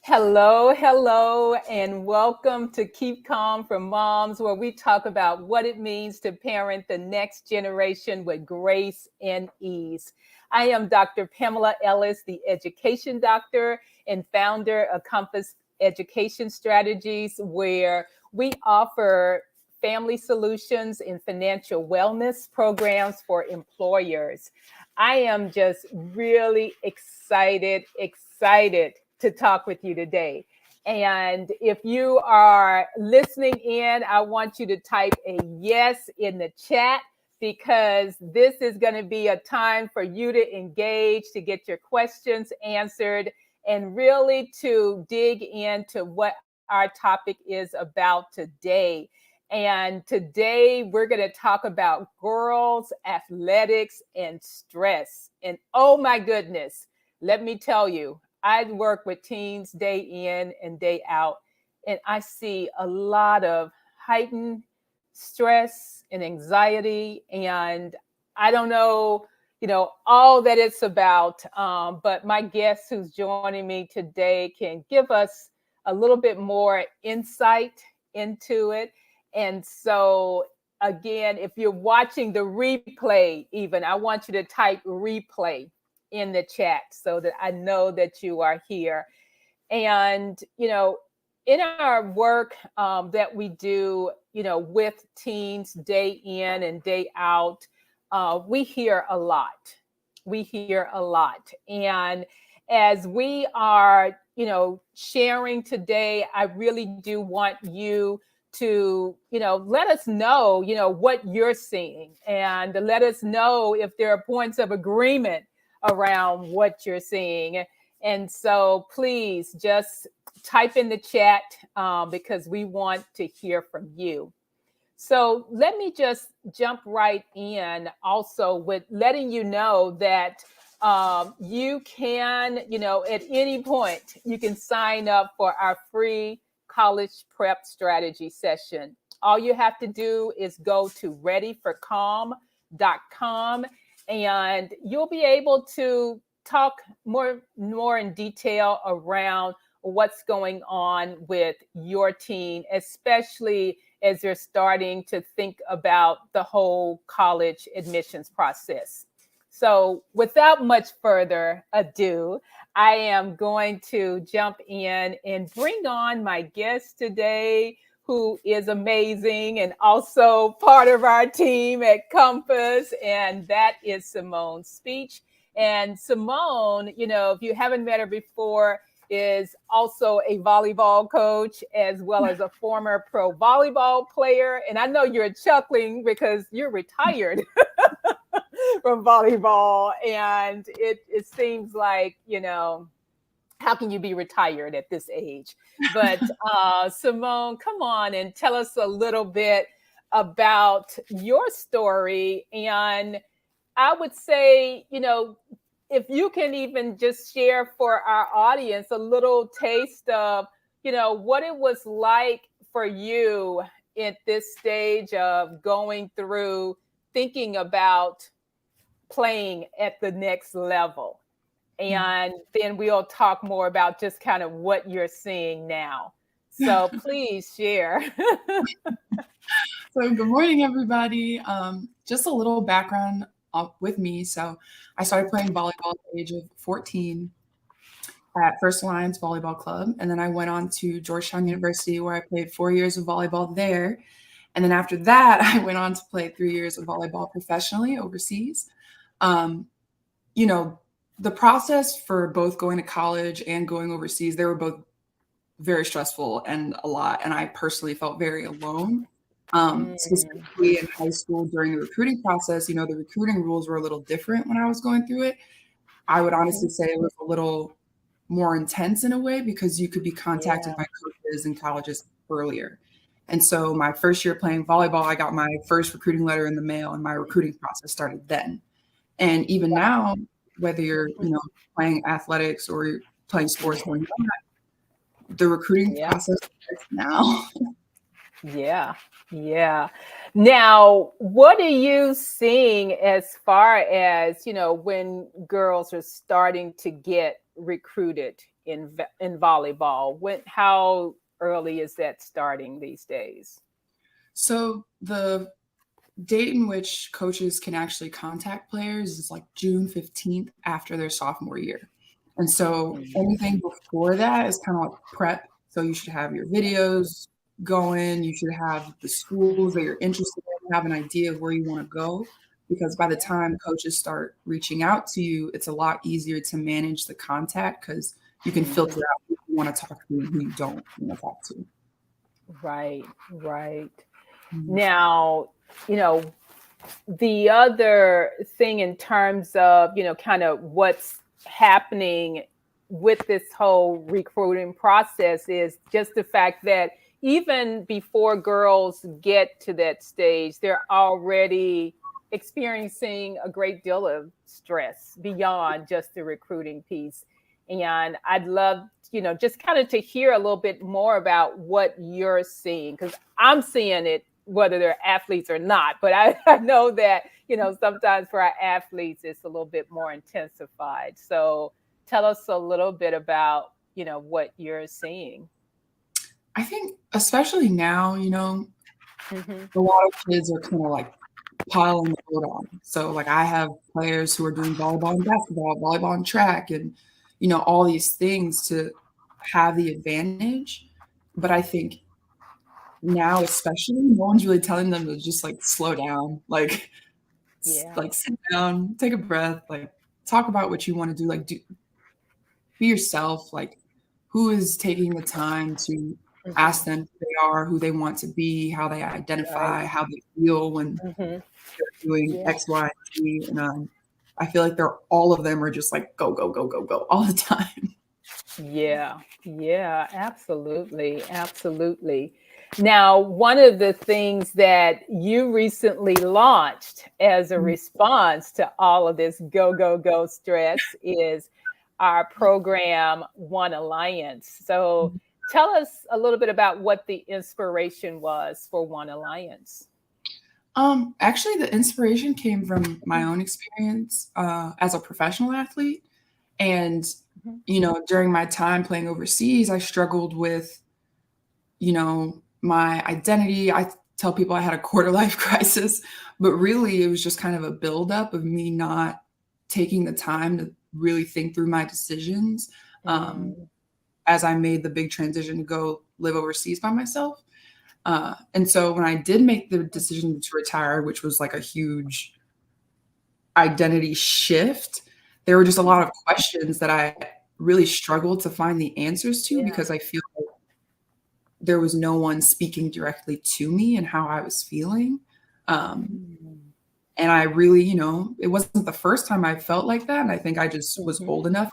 Hello, hello, and welcome to Keep Calm for Moms, where we talk about what it means to parent the next generation with grace and ease. I am Dr. Pamela Ellis, the education doctor and founder of Compass Education Strategies, where we offer family solutions and financial wellness programs for employers. I am just really excited to talk with you today. And if you are listening in, I want you to type a yes in the chat because this is going to be a time for you to engage, to get your questions answered, and really to dig into what our topic is about today. And today we're going to talk about girls, athletics, and stress. And oh my goodness, let me tell you, I work with teens day in and day out, and I see a lot of heightened stress and anxiety. And I don't know, all that it's about. But my guest who's joining me today can give us a little bit more insight into it. And so, again, if you're watching the replay, even, I want you to type replay in the chat so that I know that you are here. And, in our work that we do, with teens day in and day out, we hear a lot. We hear a lot. And as we are, sharing today, I really do want you to, let us know, what you're seeing and let us know if there are points of agreement around what you're seeing. And so please just type in the chat because we want to hear from you. So let me just jump right in also with letting you know that you can, at any point, you can sign up for our free college prep strategy session. All you have to do is go to readyforcalm.com and you'll be able to talk more in detail around what's going on with your teen, especially as you're starting to think about the whole college admissions process. So without much further ado, I am going to jump in and bring on my guest today, who is amazing and also part of our team at Compass, and that is Symone Speech. And Symone, if you haven't met her before, is also a volleyball coach as well as a former pro volleyball player. And I know you're chuckling because you're retired from volleyball. And it seems like, how can you be retired at this age? But Symone, come on and tell us a little bit about your story. And I would say, if you can even just share for our audience a little taste of, what it was like for you at this stage of going through thinking about playing at the next level. And then we'll talk more about just kind of what you're seeing now. So please share. So good morning, everybody. Just a little background with me. So I started playing volleyball at the age of 14 at First Alliance Volleyball Club. And then I went on to Georgetown University where I played 4 years of volleyball there. And then after that, I went on to play 3 years of volleyball professionally overseas. The process for both going to college and going overseas, they were both very stressful and a lot. And I personally felt very alone. Specifically in high school during the recruiting process, the recruiting rules were a little different when I was going through it. I would honestly say it was a little more intense in a way because you could be contacted by coaches and colleges earlier. And so my first year playing volleyball, I got my first recruiting letter in the mail and my recruiting process started then. And even now, whether you're, playing athletics or playing sports or not, the recruiting process starts now. Yeah, yeah. Now, what are you seeing as far as, when girls are starting to get recruited in volleyball? How early is that starting these days? So the date in which coaches can actually contact players is like June 15th after their sophomore year. And so anything before that is kind of like prep. So you should have your videos going, you should have the schools that you're interested in, have an idea of where you want to go. Because by the time coaches start reaching out to you, it's a lot easier to manage the contact because you can filter out who you want to talk to and who you don't want to talk to. Right, right. Mhm. Now, you know, the other thing in terms of, kind of what's happening with this whole recruiting process is just the fact that even before girls get to that stage, they're already experiencing a great deal of stress beyond just the recruiting piece. And I'd love, just kind of to hear a little bit more about what you're seeing, because I'm seeing it whether they're athletes or not. But I know that, sometimes for our athletes, it's a little bit more intensified. So tell us a little bit about, what you're seeing. I think, especially now, Hmm. a lot of kids are kind of like piling the load on. So, like, I have players who are doing volleyball and basketball, volleyball and track, and all these things to have the advantage. But I think now, especially, no one's really telling them to just like slow down, like, Yeah. like sit down, take a breath, like talk about what you want to do, like be yourself, like who is taking the time to ask Hmm. them who they are, who they want to be, how they Right. identify, how they feel when Hmm. they're doing Yeah. X, Y, Z. And I feel like they're all of them are just like go, go, go, go, go all the time. Yeah, yeah, absolutely, absolutely. Now, one of the things that you recently launched as a response to all of this go, go, go stress is our program, One Alliance. So tell us a little bit about what the inspiration was for One Alliance. Actually, the inspiration came from my own experience as a professional athlete. And, Mhm. during my time playing overseas, I struggled with, my identity. I tell people I had a quarter life crisis, but really it was just kind of a buildup of me not taking the time to really think through my decisions um, Mm, as I made the big transition to go live overseas by myself. And so when I did make the decision to retire, which was like a huge identity shift, there were just a lot of questions that I really struggled to find the answers to yeah. because I feel like there was no one speaking directly to me and how I was feeling. Um, Mm, and I really, it wasn't the first time I felt like that. And I think I just was mhm. old enough.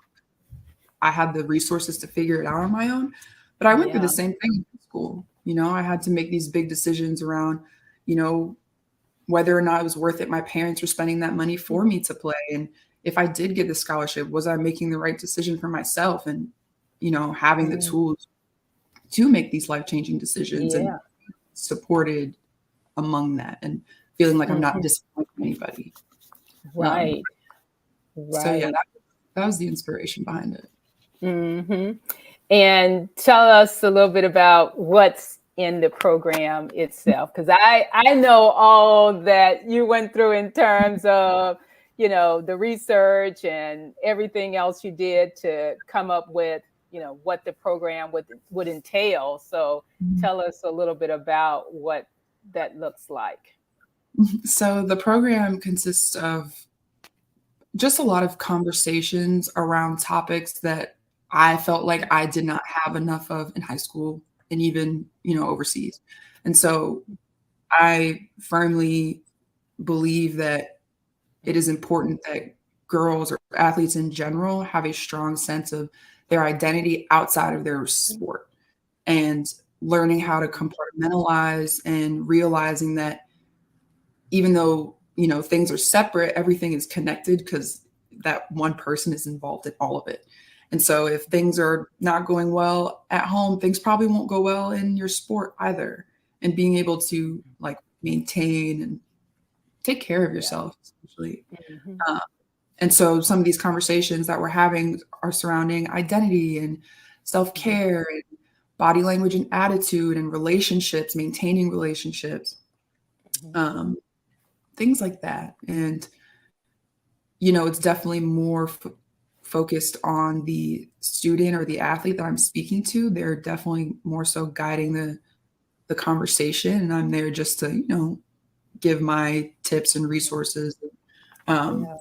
I had the resources to figure it out on my own. But I went through the Yeah. same thing in school. I had to make these big decisions around, you know, whether or not it was worth it. My parents were spending that money for me to play. And if I did get the scholarship, was I making the right decision for myself? And, having the Mm, tools to make these life-changing decisions and yeah. supported among that and feeling like I'm not Mhm. disappointing anybody. Um, Right. so yeah, Right. that was the inspiration behind it. Hmm. And tell us a little bit about what's in the program itself, because I know all that you went through in terms of, the research and everything else you did to come up with, what the program would entail. So tell us a little bit about what that looks like. So the program consists of just a lot of conversations around topics that I felt like I did not have enough of in high school and even, overseas. And so I firmly believe that it is important that girls or athletes in general have a strong sense of their identity outside of their sport and learning how to compartmentalize and realizing that even though, things are separate, everything is connected because that one person is involved in all of it. And so if things are not going well at home, things probably won't go well in your sport either. and being able to like maintain and take care of Yeah. yourself, especially. Mhm. And so some of these conversations that we're having are surrounding identity and Mhm. self-care and body language and attitude and relationships, maintaining relationships, Mhm. um, things like that. And, you know, it's definitely more focused on the student or the athlete that I'm speaking to. They're definitely more so guiding the conversation. And I'm there just to, you know, give my tips and resources, um, Yeah.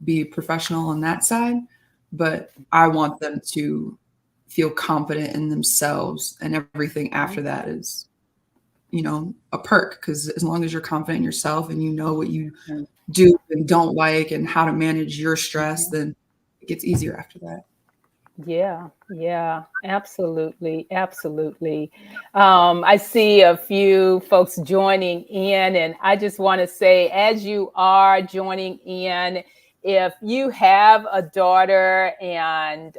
be professional on that side. But I want them to feel confident in themselves, and everything after that is, you know, a perk, because as long as you're confident in yourself and you know what you Mhm. do and don't like and how to manage your stress, Mhm. then it gets easier after that. Yeah, yeah, absolutely, absolutely. I see a few folks joining in, and I just want to say, as you are joining in, if you have a daughter and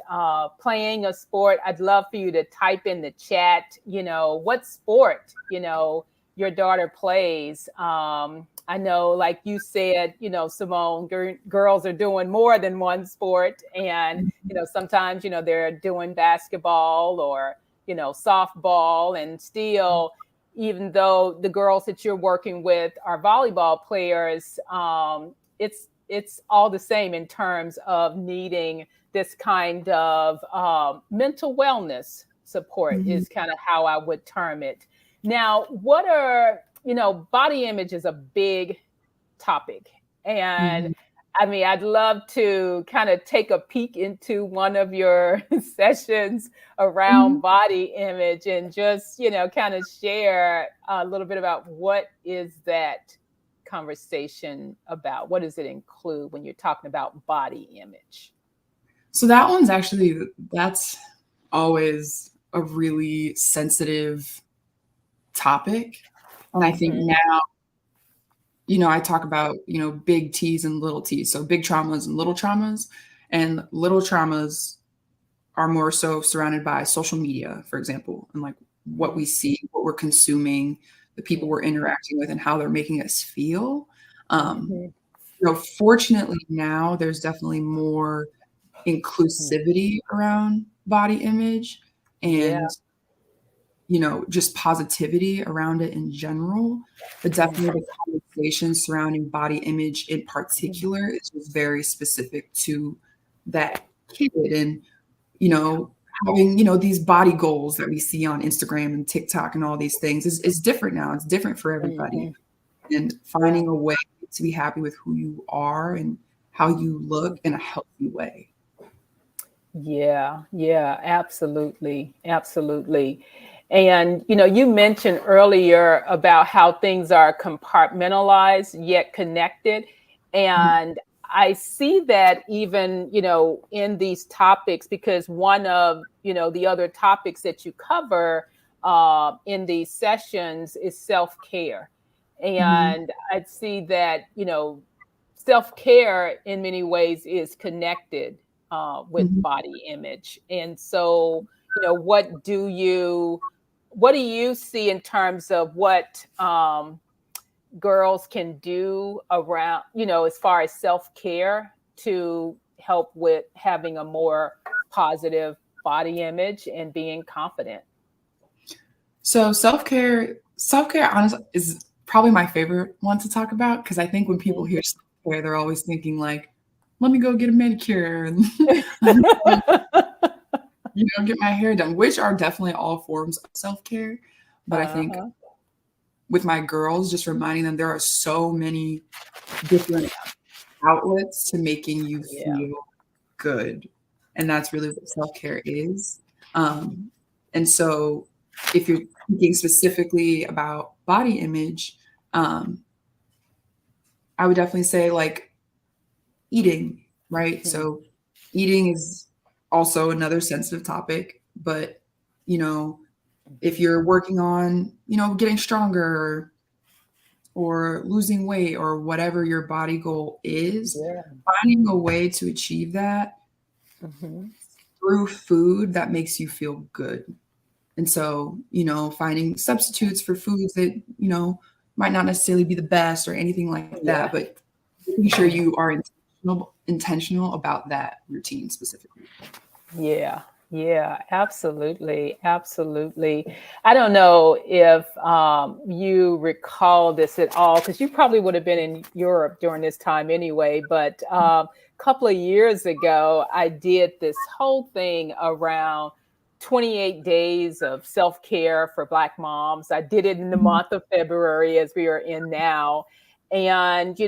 playing a sport, I'd love for you to type in the chat, what sport, your daughter plays. I know, like you said, Simone, girls are doing more than one sport. And sometimes, they're doing basketball or, softball, and still, even though the girls that you're working with are volleyball players, it's all the same in terms of needing this kind of mental wellness support Mhm. is kind of how I would term it. Now, what are, body image is a big topic. And Mhm. I mean, I'd love to kind of take a peek into one of your sessions around Mhm. body image and just, kind of share a little bit about what is that conversation about? What does it include when you're talking about body image? So that one's actually, that's always a really sensitive topic. And I think Mhm. now, you know, I talk about, you know, big T's and little T's. So big traumas and little traumas. And little traumas are more so surrounded by social media, for example, and like what Mhm. we see, what we're consuming, the people Yeah. we're interacting with, and how they're making us feel. Um, Mhm. you know, fortunately now there's definitely more Mhm. inclusivity around body image Yeah. and, you know, just positivity around it in general. But Mhm. definitely the conversation surrounding body image in Mhm. particular is just very specific to that kid. And, you Yeah. know, having, you know, these body goals that we see on Instagram and TikTok and all these things is different now. It's different for everybody. Mhm. And Yeah. finding a way to be happy with who you are and how you look in a healthy way. Yeah, yeah, absolutely. Absolutely. And you mentioned earlier about how things are compartmentalized yet connected. Mhm. And I see that even, in these topics, because one of, the other topics that you cover in these sessions is self-care. Mhm. And I see that, self-care in many ways is connected with Mhm. body image. And so, what do you see in terms of what girls can do around, as far as self-care to help with having a more positive body image and being confident? So self-care honestly is probably my favorite one to talk about, because I think when people Mhm. hear self-care, they're always thinking like, let me go get a manicure and you know, get my hair done, which are definitely all forms of self-care. But I think Uh-huh. with my girls, just reminding them there are so many different outlets to making you Yeah. feel good. And that's really what self-care is. Um, and so if you're thinking specifically about body image, um, I would definitely say like eating, right? Mhm. So eating is also another sensitive topic, but you know, if Mhm. you're working on, you know, getting stronger or losing weight or whatever your body goal is, Yeah. finding a way to achieve that Mhm. through food that makes you feel good. And so, finding substitutes for foods that, might not necessarily be the best or anything like that, Yeah. but making sure you are intentional about that routine specifically. Yeah, yeah, absolutely, absolutely. I don't know if you recall this at all, because you probably would have been in Europe during this time anyway. But a couple of years ago, I did this whole thing around 28 days of self care for Black moms. I did it in the Mhm. month of February, as we are in now. And,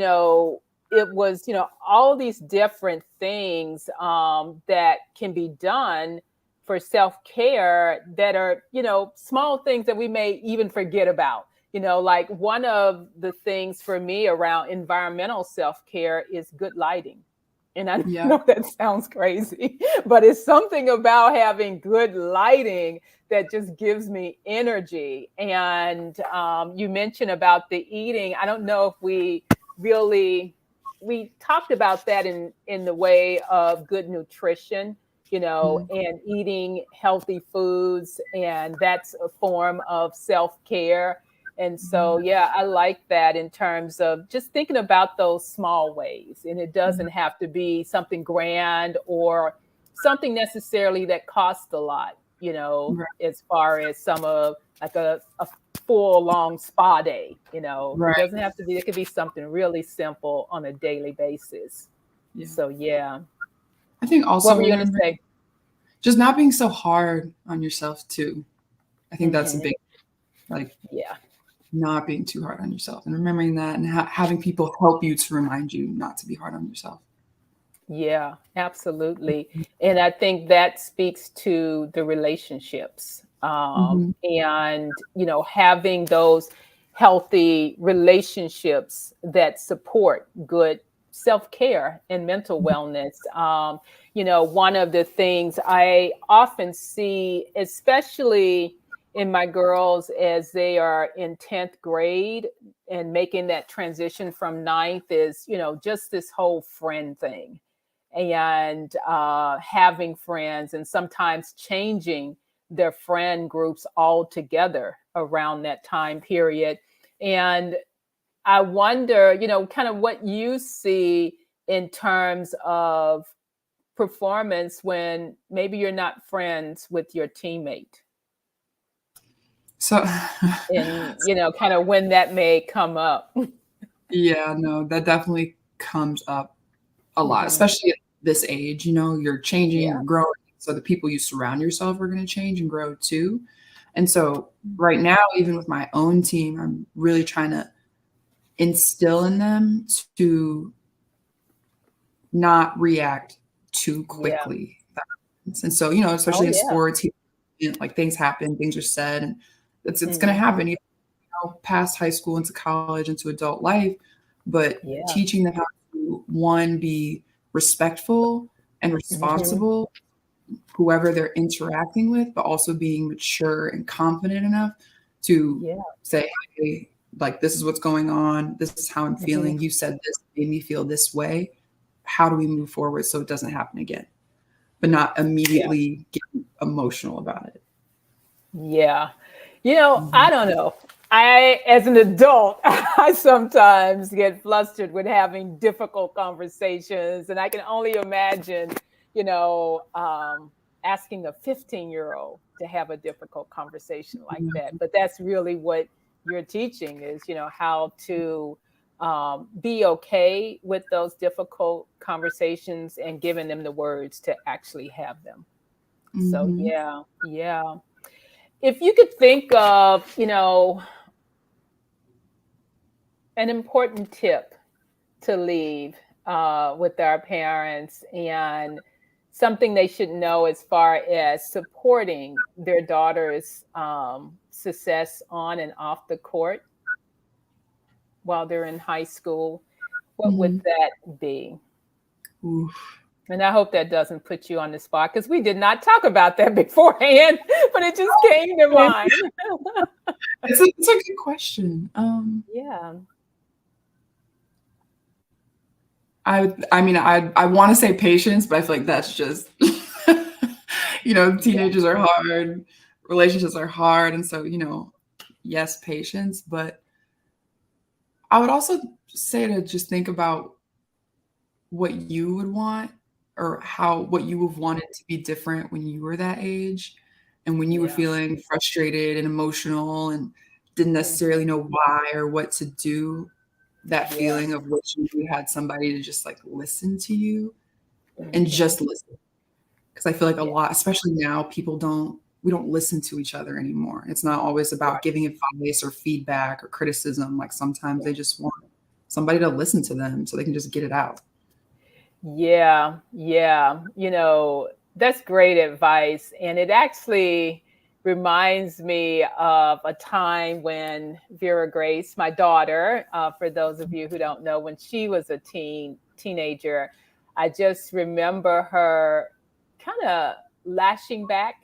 it was all these different things that can be done for self-care that are small things that we may even forget about. Like one of the things for me around environmental self-care is good lighting. And I Yeah. know that sounds crazy, but it's something about having good lighting that just gives me energy. And you mentioned about the eating. I don't know if really we talked about that in the way of good nutrition, Mhm. and eating healthy foods, and that's a form of self-care. And so, Mhm. yeah, I like that in terms of just thinking about those small ways. And it doesn't Mhm. have to be something grand or something necessarily that costs a lot, Right. as far as some of like a full long spa day. It Right. doesn't have to be, it could be something really simple on a daily basis. Yeah. So, yeah. I think What also were you going to remembering say? just not being so hard on yourself too. I think that's a Hmm. big, like, Yeah. not being too hard on yourself and remembering that and having people help you to remind you not to be hard on yourself. Yeah, absolutely. And I think that speaks to the relationships, Mhm. and, having those healthy relationships that support good self care and mental wellness. One of the things I often see, especially in my girls as they are in 10th grade and making that transition from ninth, is, just this whole friend thing, and having friends, and sometimes changing their friend groups altogether around that time period. And I wonder, kind of what you see in terms of performance when maybe you're not friends with your teammate, So and, kind of when that may come up. yeah, no, that definitely comes up a lot, Hmm. especially at this age, you're changing, Yeah. you're growing, so the people you surround yourself are gonna change and grow too. And so right now, even with my own team, I'm really trying to instill in them to not react too Yeah. quickly. And so, Oh, especially in yeah. sports, like things happen, things are said, and it's gonna Hmm. happen, past high school into college into adult life, but Yeah. teaching them how to, one, be respectful and Hmm. responsible, whoever they're interacting with, but also being mature and confident enough to Yeah. say, "Hey, like, this is what's going on. This is how I'm Hmm. feeling. You said this made me feel this way. How do we move forward so it doesn't happen again?" But not Yeah. immediately get emotional about it. Yeah. Mhm. I don't know. As an adult, I sometimes get flustered with having difficult conversations. And I can only imagine, you know, um, asking a 15-year-old to have a difficult conversation like that. But that's really what you're teaching is, how to be okay with those difficult conversations and giving them the words to actually have them. So, Mhm. yeah, yeah. If you could think of, an important tip to leave with our parents, and something they should know as far as supporting their daughter's success on and off the court while they're in high school, what would Mhm. that be? Oof. And I hope that doesn't put you on the spot, because we did not talk about that beforehand, but it just came to mind. It's a good question. Yeah. I mean, I wanna say patience, but I feel like that's just Yeah. teenagers are hard, relationships are hard. And so, yes, patience, but I would also say to just think about what you would want or what you have wanted to be different when you were that age and when you were Yeah. feeling frustrated and emotional and didn't necessarily Mhm. know why or what to do. That Yeah. feeling of wishing you had somebody to just like listen to you and Mhm. just listen. Because I feel like a Yeah. lot, especially now, we don't listen to each other anymore. It's not always about Right. giving advice or feedback or criticism. Like sometimes Yeah. they just want somebody to listen to them so they can just get it out. Yeah, yeah. That's great advice. And it actually reminds me of a time when Vera Grace, my daughter, for those of you who don't know, when she was a teenager, I just remember her kind of lashing back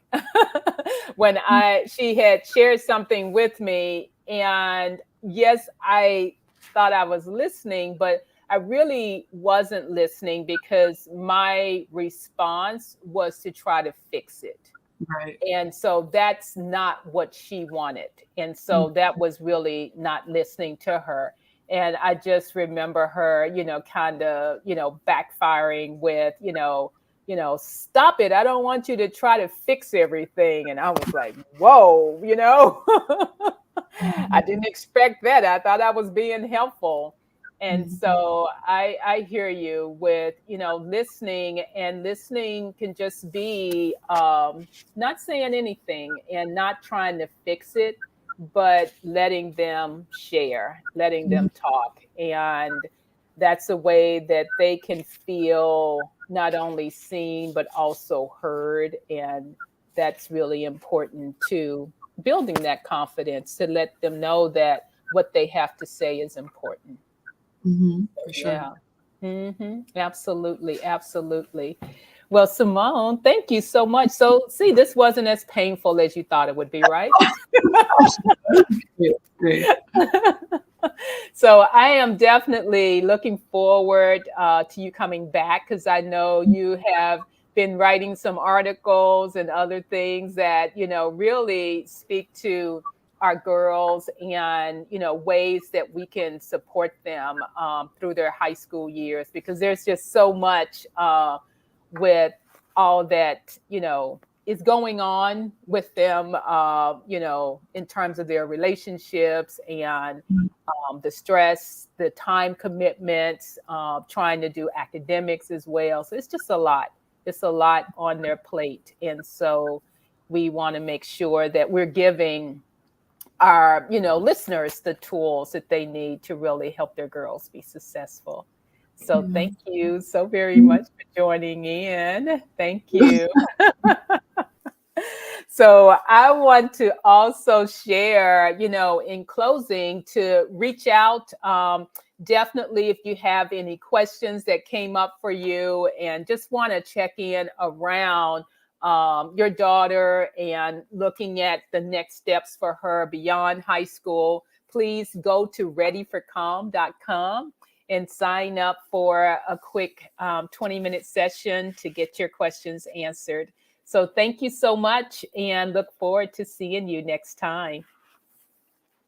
when I she had shared something with me. And yes, I thought I was listening, but I really wasn't listening because my response was to try to fix it. Right. And so that's not what she wanted. And Mm. so that was really not listening to her. And I just remember her, kind of, backfiring with, stop it. I don't want you to try to fix everything. And I was like, whoa. I Mhm. didn't expect that. I thought I was being helpful. And Mhm. so I hear you with, listening, and listening can just be not saying anything and not trying to fix it, but letting them share, letting Mhm. them talk. And that's a way that they can feel not only seen, but also heard. And that's really important too, building that confidence to let them know that what they have to say is important. Mhm. For sure. Yeah. Absolutely. Absolutely. Well, Simone, thank you so much. So, see, this wasn't as painful as you thought it would be, right? Great. Great. So, I am definitely looking forward to you coming back because I know you have been writing some articles and other things that, really speak to our girls and, ways that we can support them through their high school years because there's just so much with all that, is going on with them, in terms of their relationships and the stress, the time commitments, trying to do academics as well. So it's just a lot. It's a lot on their plate. And so we want to make sure that we're giving our, listeners the tools that they need to really help their girls be successful. So Yeah. thank you so very much for joining in. Thank you. So I want to also share, in closing, to reach out. Definitely, if you have any questions that came up for you and just want to check in around your daughter and looking at the next steps for her beyond high school, please go to readyforcalm.com and sign up for a quick 20-minute session to get your questions answered. So thank you so much and look forward to seeing you next time.